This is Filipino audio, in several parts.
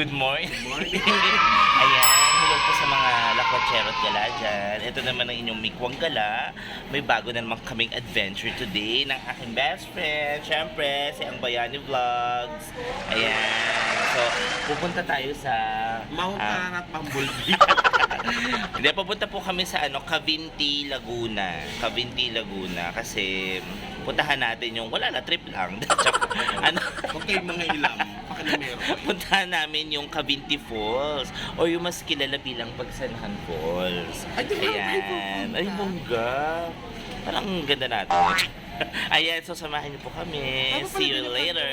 Good morning. Morning. Ayan, hello po sa mga lakwachero at gala dyan. Ito naman ang inyong mikwang gala. May bago na naman kaming adventure today ng aking best friend. Siyempre, si Ang Bayani Vlogs. Ayan. So, pupunta tayo sa Mount Karat Bumblebee. Hindi, papunta po kami sa Cavinti, Laguna. Cavinti, Laguna. Kasi puntahan natin yung, wala na, trip lang. Huwag kayong mga ilam. Pakanamero. Puntahan namin yung Cavinti Falls o yung mas kilala bilang Pagsanhan Falls. Ay, di ba? Ayan. Ay, bongga. Parang ganda natin. Ayan, so samahan niyo po kami. See you later.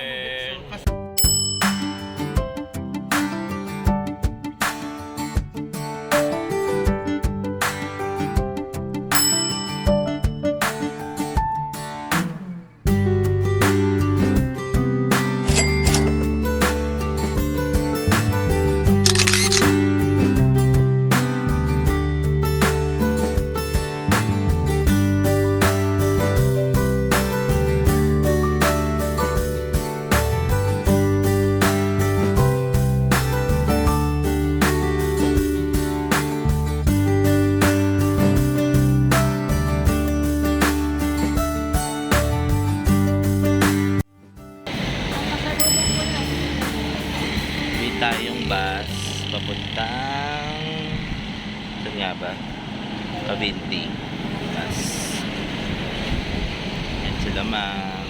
Tayong bus papuntang saan nga ba? Cavinti bus. Yan sila ma'am.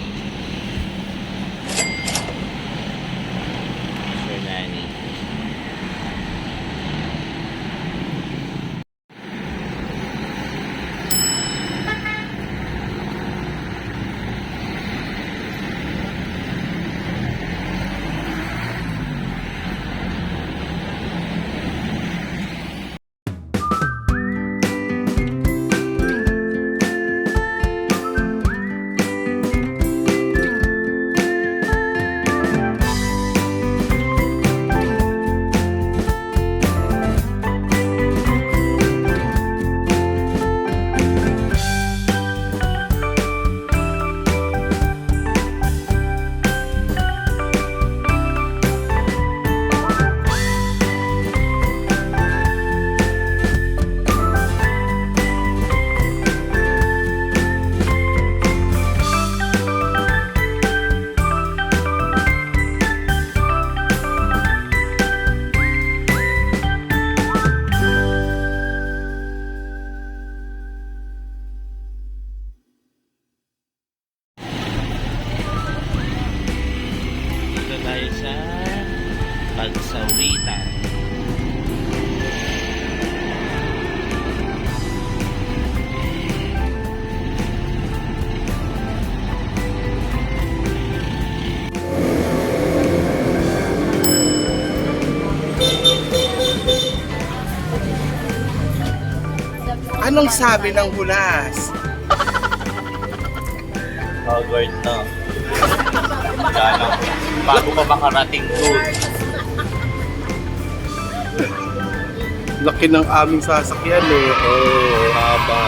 Sir Nani. Tayo sa Pagsawitan. Anong sabi ng hulas? Hogwarts to. Bago pa makarating doon. Laki ng aming sasakyan eh. Oh, haba.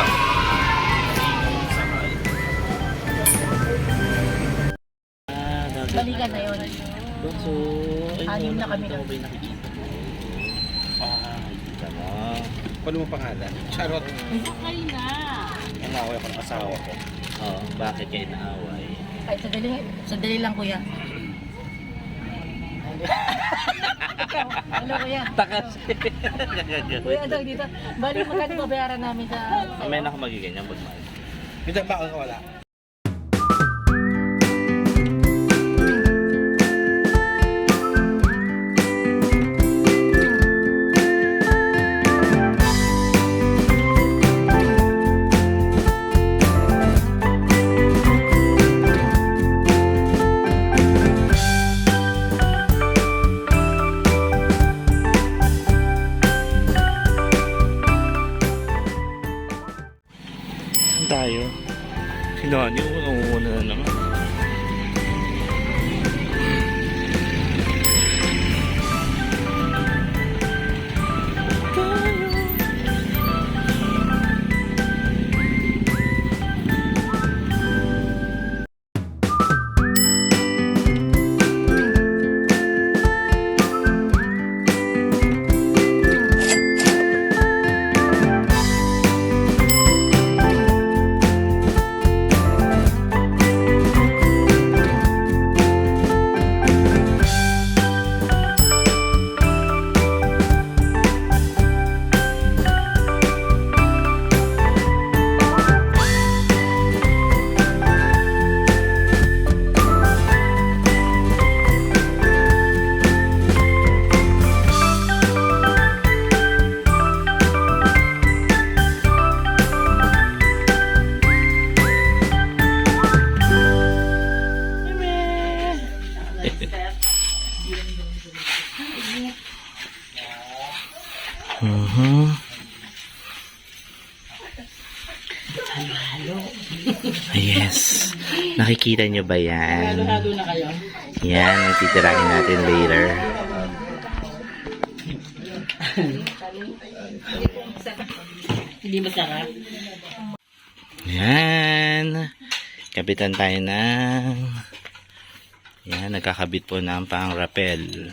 Balikan na yun. So, Anim na kami lang. nakikita mo. Nakikita mo. Paano mo pangalan? Charot. Sakay na. Nanaway ako ng asawa ko. Oh, bakit kayo naaway? Ay, sandali lang kuya. Hello kuya. Takas. Kuya, daw dito. Bali, magkano babayaran namin sa... May na ako magiganyan, bagmahal. Hindi ba ako wala? Tayo. Si Nani, una na naman. Yes. Nakikita nyo ba yan? Halo-halo na kayo. Yan, ang titirahin natin later. Hindi masarap. Yan. Kapitan tayo ng... Yan, nagkakabit po ng pang rappel.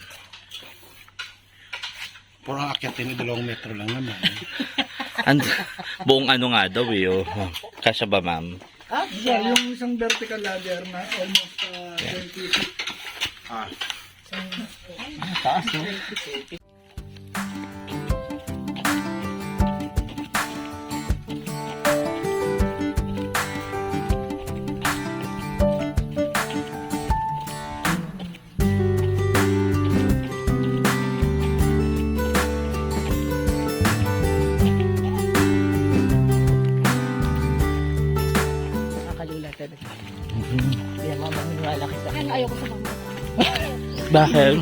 Puro akyatin, 2 metro lang naman. Buong ano nga daw eh. Oh. Kasya ba, ma'am? Yung isang vertical ladder na almost 20 feet. Taas, no? Nakakalula talaga. Kaya mama, maniwala kita. Kaya ayaw ko sa mama. Bakit?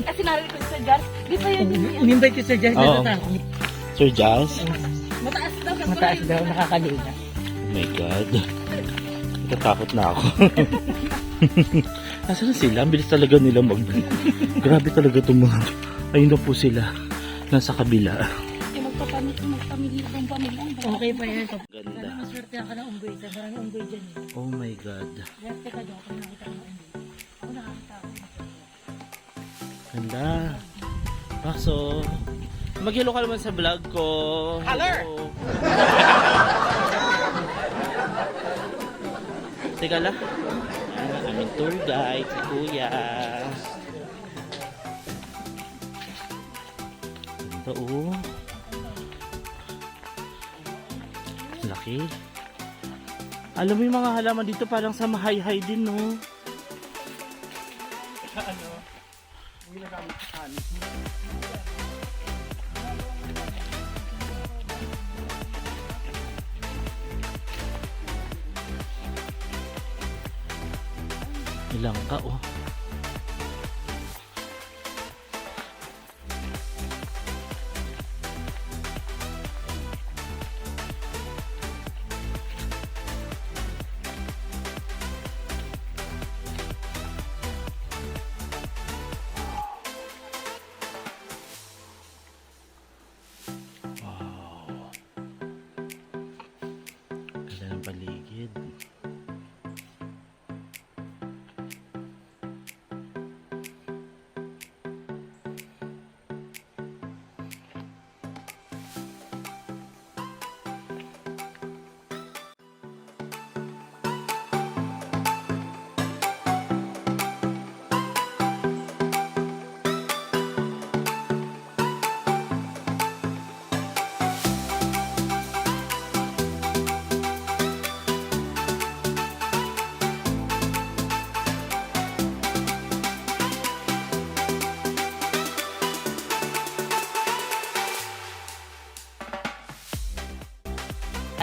Kasi narinig ko sa Jar, di ba yun yung In-invite ko sa Jazz na Oo. natakot. Sir Jazz? mataas daw? Mataas daw, nakakalula. Oh my God. Natatakot na ako. Nasaan na sila? Ang bilis talaga nila Grabe talaga itong mga... Ayun na po sila. Nasa kabila. Magpamilya ng pamilya. Okay pa yan. Ganda. Sana maswerte ka ng unggoy. Sa maraming unggoy dyan. Oh my God. Swerte ka daw kung nakita ka ng unggoy. Ako nakakita ako. Ganda. Kaso, mag-hello ka naman sa vlog ko. Hello! Teka lang. Yan ang aming tour guide, si Kuya. Ganda oh. Laki. Alam mo yung mga halaman dito parang sa mahay-hay din, no? Ilang ka, oh. Wow. Ganda ng paligid.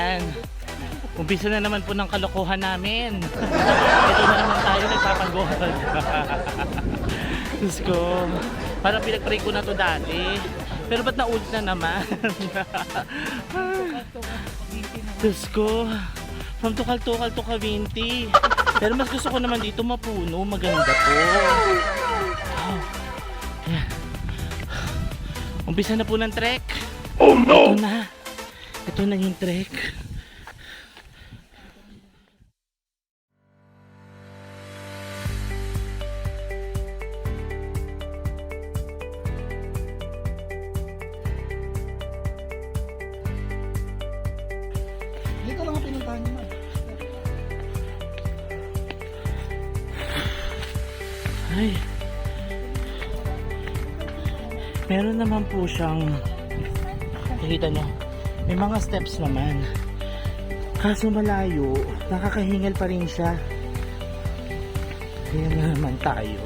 And umpisa na naman po ng kalokohan namin. Ito na naman tayo nagpapagod. Diyos ko, parang pinag-pray ko na to dati. Pero ba't naulit na naman? Diyos ko, from Tukal-Tukal to Cavinti. Pero mas gusto ko naman dito mapuno, maganda po. Wow. Ayan. Umpisa na po ng trek. Oh no! Ito na yung trek. Dito lang ang pinuntahan niyo, ma'am. Ay. Meron naman po siyang nakita nyo. May mga steps naman. Kaso malayo, nakakahingal pa rin siya. Kaya na naman tayo.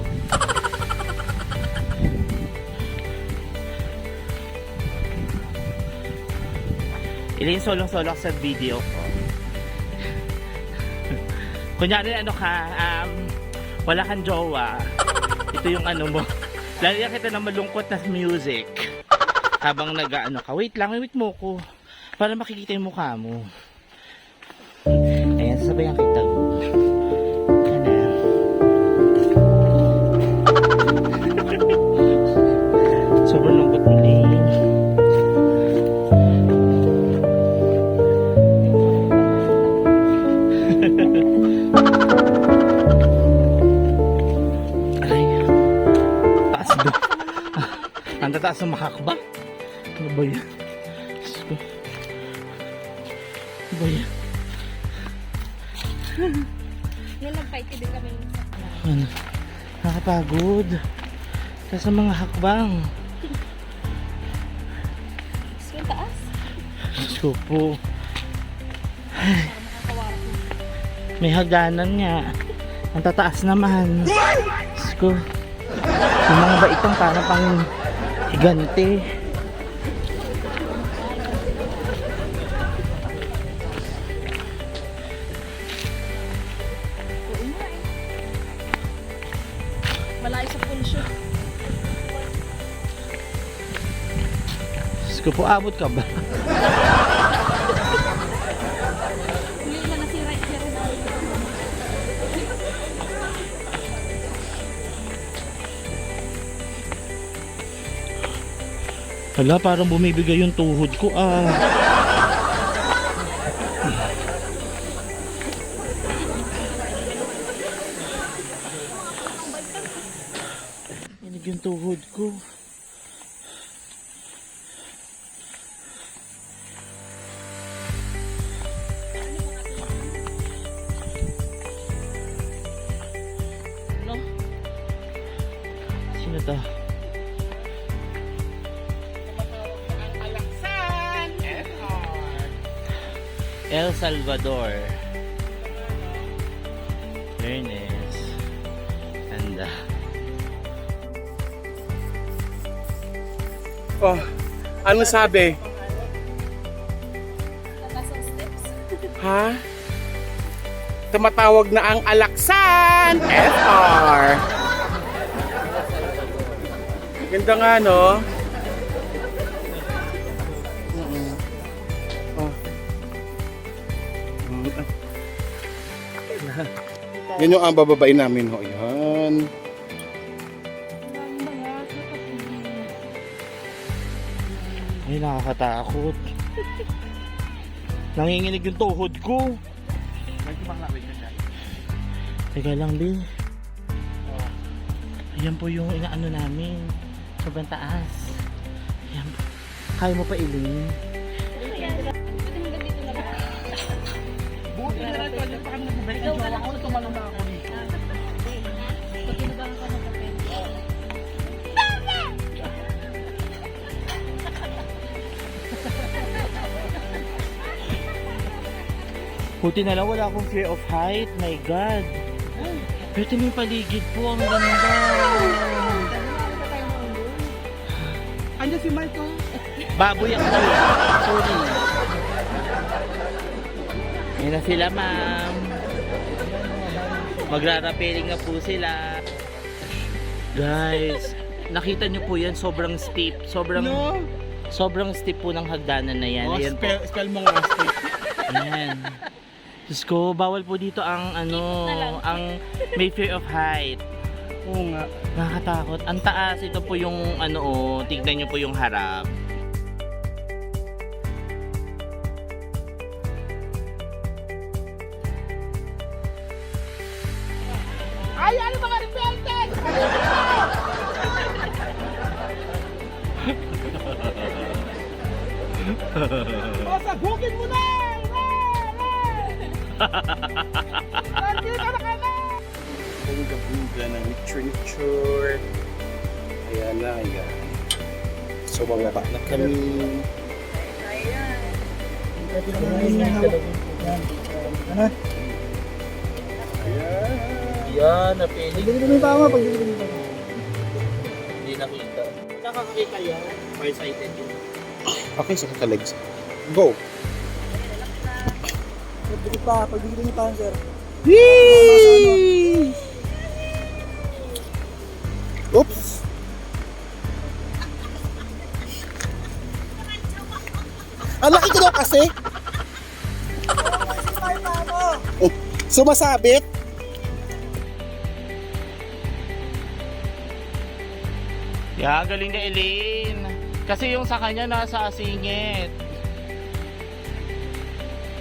Ito yung solong-solo sa video ko. Kunyari ano ka, wala kang jowa. Ito yung ano mo. Lalagyan kita ng malungkot na music. Habang nag-ano ka. Wait lang, wait mo ko. Para makikita yung mukha mo. Ayan, sasabayan kita. Sobrang lungkot mo, Lane. Aray. Taas ba? Ang tataas ng makakba? Ano ba yan? Diyos ko. Ano ba yan? Nung nag-fight din kami. Ano? Nakapagod. Sa mga hakbang. Yung taas. Diyos ko po. May hagdanan nga. Ang tataas naman. Diyos ko. Yung mga baitang parang pang higante. Malayo sa pulsyo. Diyos ko po, abot ka ba? Hindi na nasira yung hero na. Hala, parang bumibigay yung tuhod ko ah. Inig yung tuhod ko. Ano? Sino to? El Salvador. Fairness. Ganda. Oh, ano sabi? Taas ang steps. Ha? Tumatawag na ang Alaksan FR. Ganda nga, no? Oh. Yan yung ang bababain namin, ho. Yan. Ay, nakakatakot. Nanginginig yung tuhod ko. Teka lang, Bill. Ayan po yung inaano namin. Sobrang taas. Ayan. Kaya mo pa ilin. Buti na lang ito. Hindi pa kami nagbabalik ng jowa ko. Tumalong na ako dito. Pag tinabangan ka magkapin. Buti na lang wala akong fear of height. My God. Pero ito yung paligid po. Ang ganda. Andiyan si Michael. Baboy ako. Sorry. Yan na sila, ma'am. Magrarapeling na po sila. Guys, nakita nyo po yan. Sobrang steep. Sobrang steep po ng hagdanan na yan. Oh, Ayan po. spell mo nga, steak. Ayan. Diyos ko, bawal po dito ang ang may fear of height. Oo nga. Nakakatakot. Ang taas, ito po yung tignan nyo po yung harap. Ay, ano mga rebeldes? O, sabugin mo na! Nandito na ka na! Bunga-bunga ng nature. Ayan na, ayan. So, bababa na kami. Ano? Yan, napiling. Pagdili mo yung tama, pagdili mo yung tama. Hindi nakita. Nakakakita yan. Farsighted yun. Okay, sa kakalegs. Go! Pagdili mo yung tama, sir. Oops. Ang laki ko daw kasi. Oh, sumasabit. Yeah, galing na Elaine. Kasi yung sa kanya nasa singit.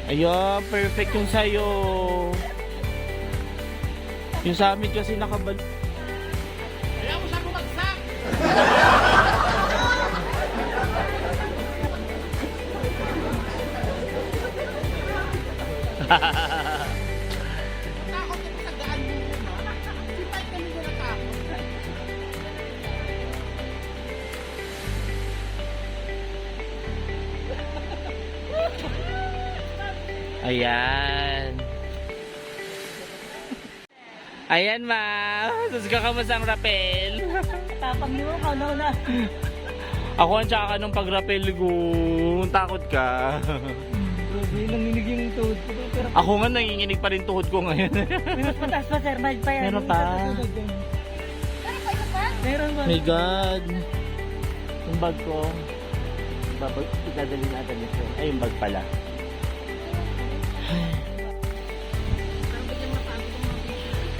Ayun, perfect yung sa'yo. Yung sa amin kasi nakabal... Ayaw mo siya bumagsak! Takot ka sa daan mo na. Si Mike kami na natakot. Ayan. Ayan, ma'am. Tapos kakamusta ang rappel? Tapang niyo, ano na. Ako ang tsaka nung pag-rappel ko. Takot ka. Grabe, nanginig yung tuhod ko. Pero Ako nga nanginginig pa rin tuhod ko ngayon. mas mataas pa, sir. May pa yan. Meron pa. Meron ba? My God. Yung bag ko. Idadali natin ito. Ay, yung bag pala.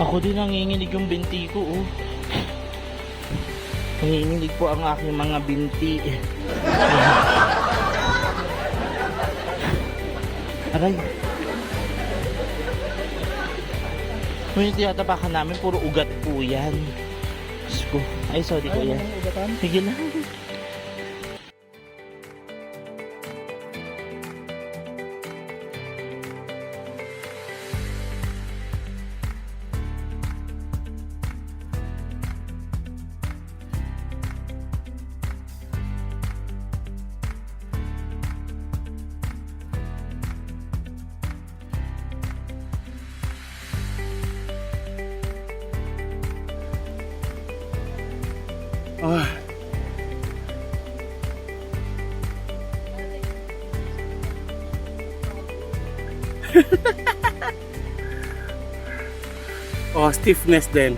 Ako din nanginginig yung binti ko, oh. Nanginginig po ang aking mga binti. Aray. Kung yung tinatapakan namin, puro ugat po yan. Diyos ko. Ay, sorry ko yan. Sige lang. Ah. Oh, stiffness din.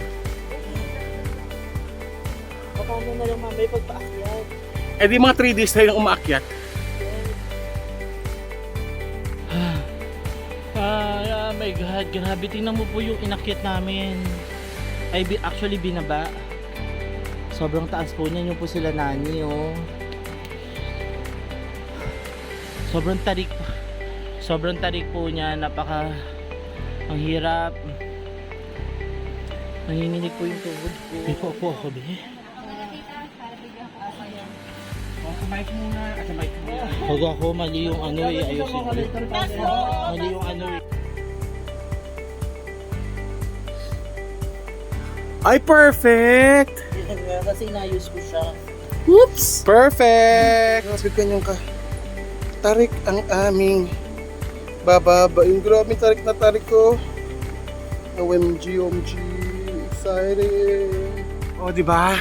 Paano na lang mamay pagpaakyat? Eh di mga 3 days tayo nang umaakyat. Ay, oh my God, grabe. Tingnan mo po yung inakyat namin. Ay, actually binaba. Sobrang taas po niyan yung po sila nani, oh. Sobrang tarik. Sobrang tarik po niya. Napaka... Ang hirap. Nanginginig po yung tuhod ko. Pipo po ako, be. Mic muna. At mic muna. Huwag ako, mali yung ano eh. Ayusin ko. Mali yung ano eh. Ay, perfect! Kasi inayos ko siya. Whoops! Perfect! Mas kanyang ka. Tarik ang aming bababa. Yung grabe tarik na tarik ko. OMG, OMG. Excited. Oh, di ba?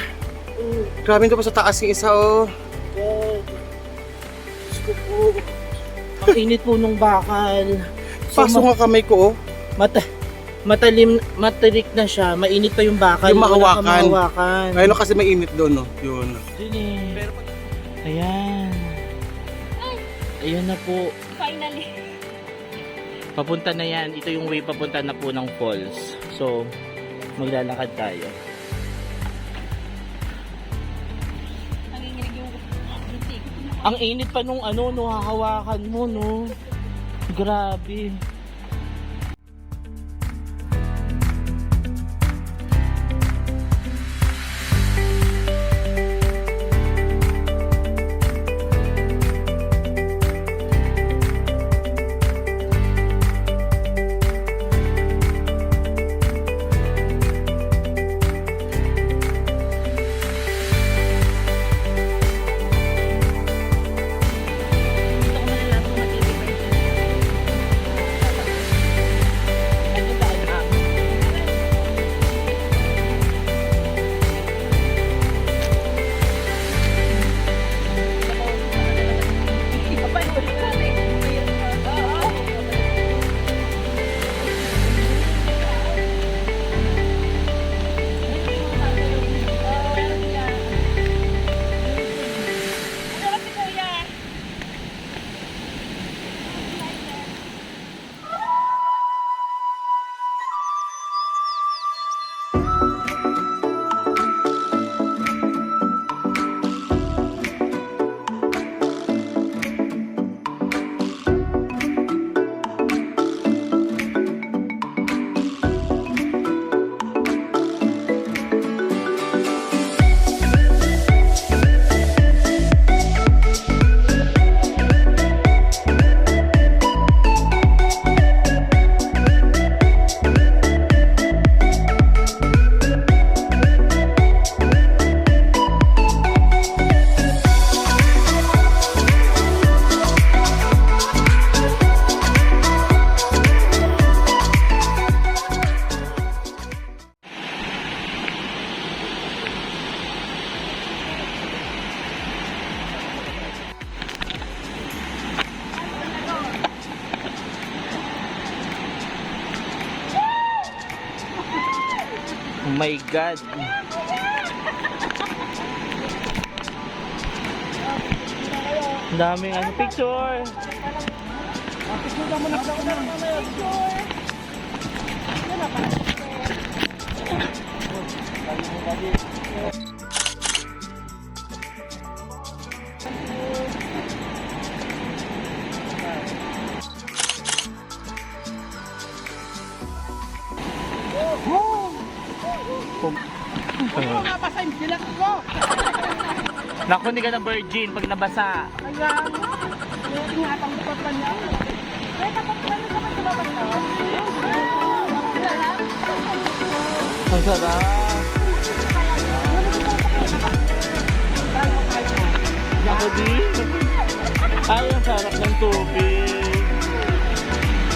Grabe ito pa sa taas yung isa, oh. God. Diyos ko po. Ang init po nung bakal. Pasok nga kamay ko, oh. Matarik na siya. Mainit pa yung bakal. Yung mahawakan. Wala kang mahawakan. Ngayon kasi mainit doon, no? Yun. Yun eh. Ayan. Ayan na po. Finally. Papunta na yan. Ito yung way papunta na po ng falls. So, maglalakad tayo. Nanginginig yung binti. Ang init pa nung ano, no, hahawakan mo, no. Grabe. Dito ko malalaman kung matitibay. my God. Ang daming ano, picture. Nabasa yung bilang ko. Naku, hindi ka na virgin pag nabasa. Kaya, ingatan ko pa niya. Kaya kapag ano naman sa babas na? Ang sarap. Ako din. Ay, ang sarap ng tubig.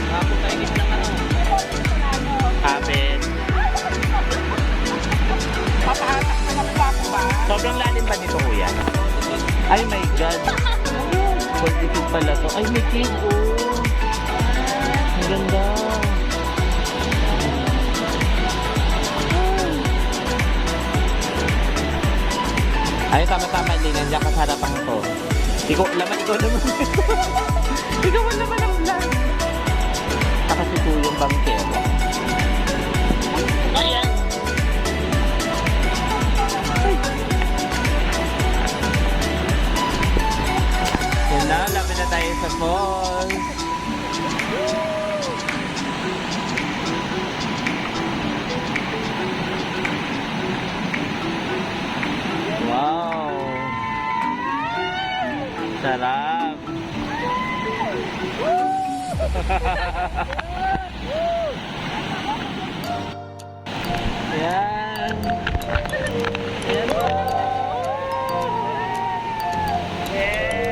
Ako kainit ng ano. Kapit. Papahatak na lang po ako ba? Sobrang lalim ba dito, kuya? Ay, my God. 40 feet pala to. Ay, may cave, oh. Ang ganda. Ay, tama-tama din. Nandiyan ka sa harapan to. Ikaw naman. Ikaw naman ang vlog. Saka si Tuyong Bangkero. Ayan. Yan na, lapit na tayo sa falls. Wow! Sarap! Yan! Yan po! Yeah!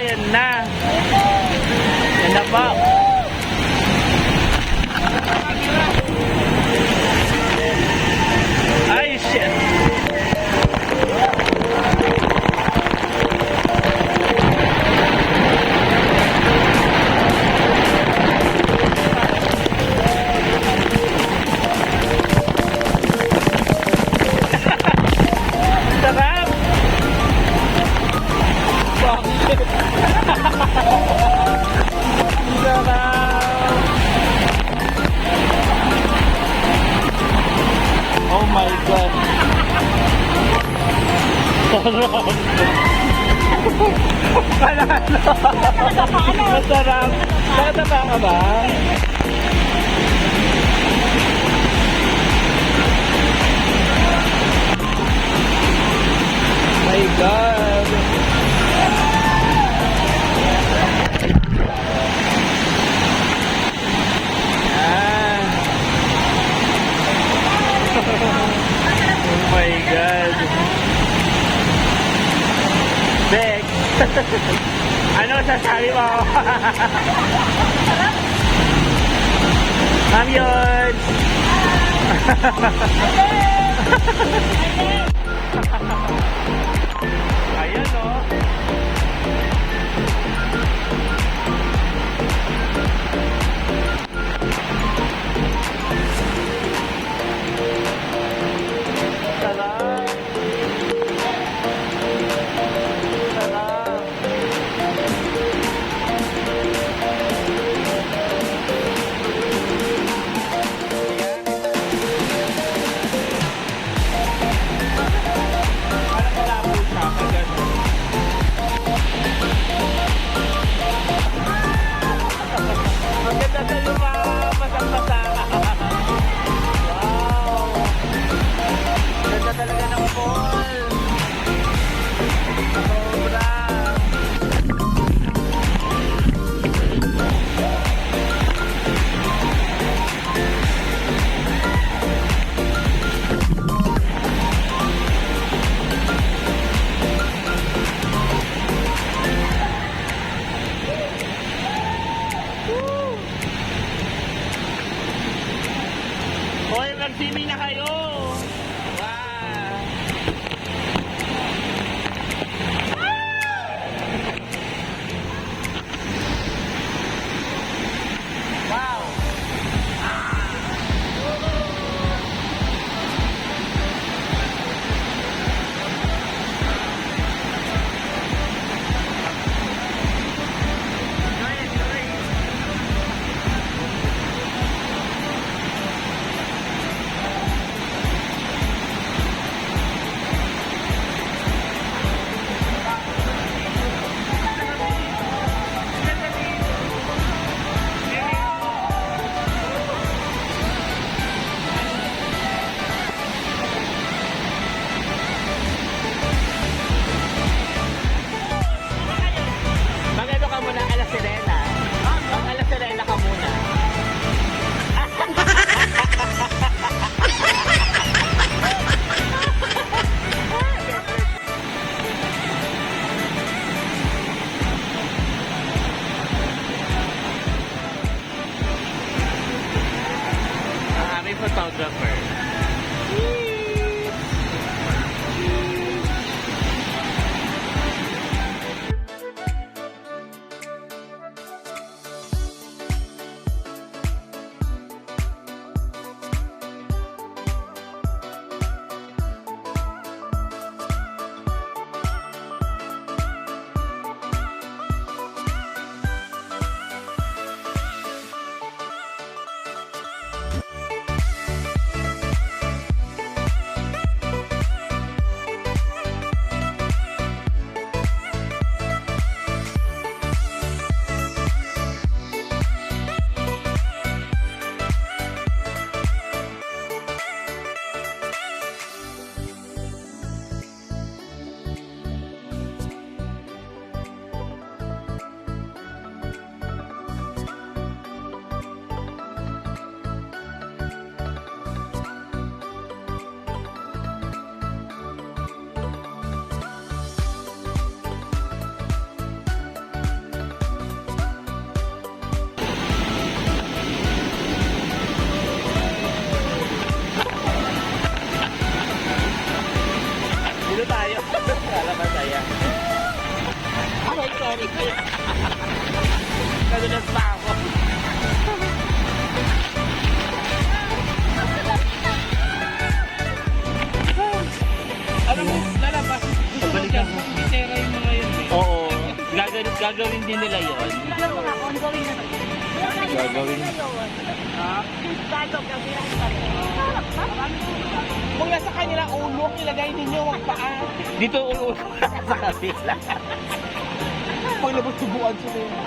Yan na! Yan na po! Ay, shit! Sarap! Bakit? Sarap! Oh my God! Sarap! Masarap! Tataba ka ba? My God! Ah. Oh my God! Beck! Ano sasabi mo? Ma'am yun! Ayan o. Sarap. Sarap. Parang malabo siya pag gano'n. Maganda sa luma, masang-masa. Wow! Ganda talaga ng fall. Sobra. Hoy, mag-swimming na kayo! Wow! Wow! Dito tayo. Kala masaya. Ay, sorry. Nadulas pa ako. Alam mo, lalabas. Pabalik ako. Itera yung mga yun eh. Oo. Gagawin din nila yun. Bigyan mo nga, ongoing na. Gagawin. Kung nasa kanila ulo, ilagay ninyo ang paa. Dito ulo sa kabila. Pag nabasubuan sila yun.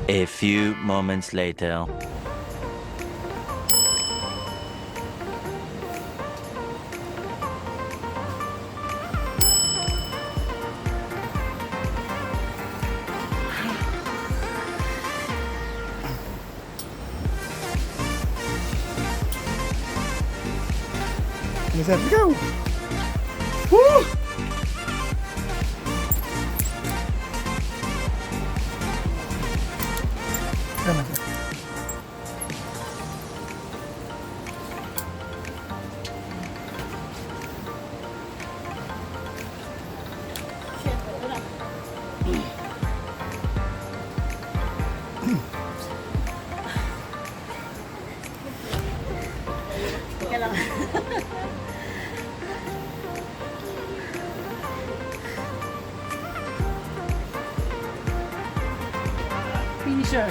A few moments later. Sir, ikaw! Woo! Tama, sir. Finisher.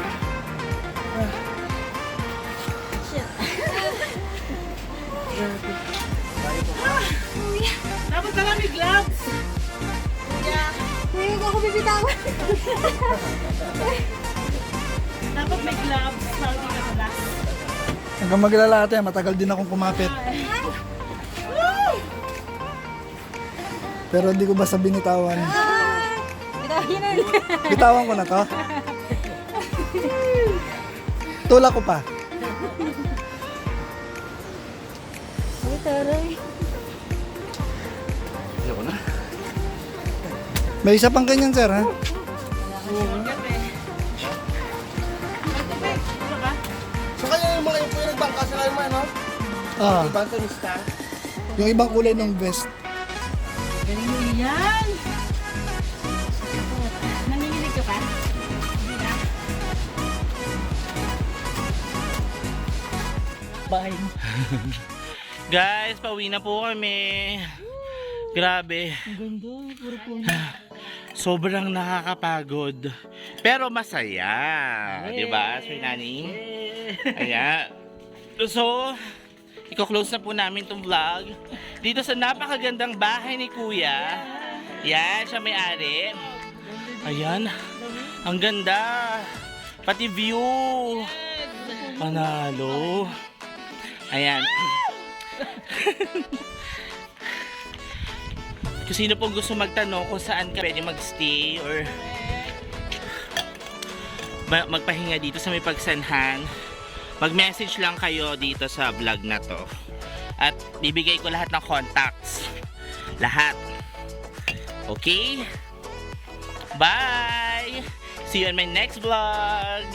Dapat ka may gloves. Ngayon ako bibitawan. Dapat may gloves. Hindi ka pala. Hanggang maglala ate, matagal din akong kumapit. Pero hindi ko basta binitawan. Bitawan ko na to. Tulak ko pa. Ay, taray. Ayoko na. May isa pang ganyan, sir, ha? So kaya yung mga yung nagbangka sila yung ano? Ah, Ibang turista. yung ibang kulay ng vest. Galing mo yan. Nanginginig ka pa? Bye. Guys, pauwi na po kami. Grabe. Ganda, puro puno. Sobrang nakakapagod. Pero masaya. Di ba, Sir Nani? Ayan. So, i-close na po namin itong vlog. Dito sa napakagandang bahay ni Kuya. Yan, siya may-ari. Ayan. Ang ganda. Pati view. Panalo. Ayan. Kung sino pong gusto magtanong kung saan ka pwede magstay or magpahinga dito sa may pagsanhan, mag-message lang kayo dito sa vlog na to. At bibigay ko lahat ng contacts. Lahat. Okay? Bye! See you on my next vlog!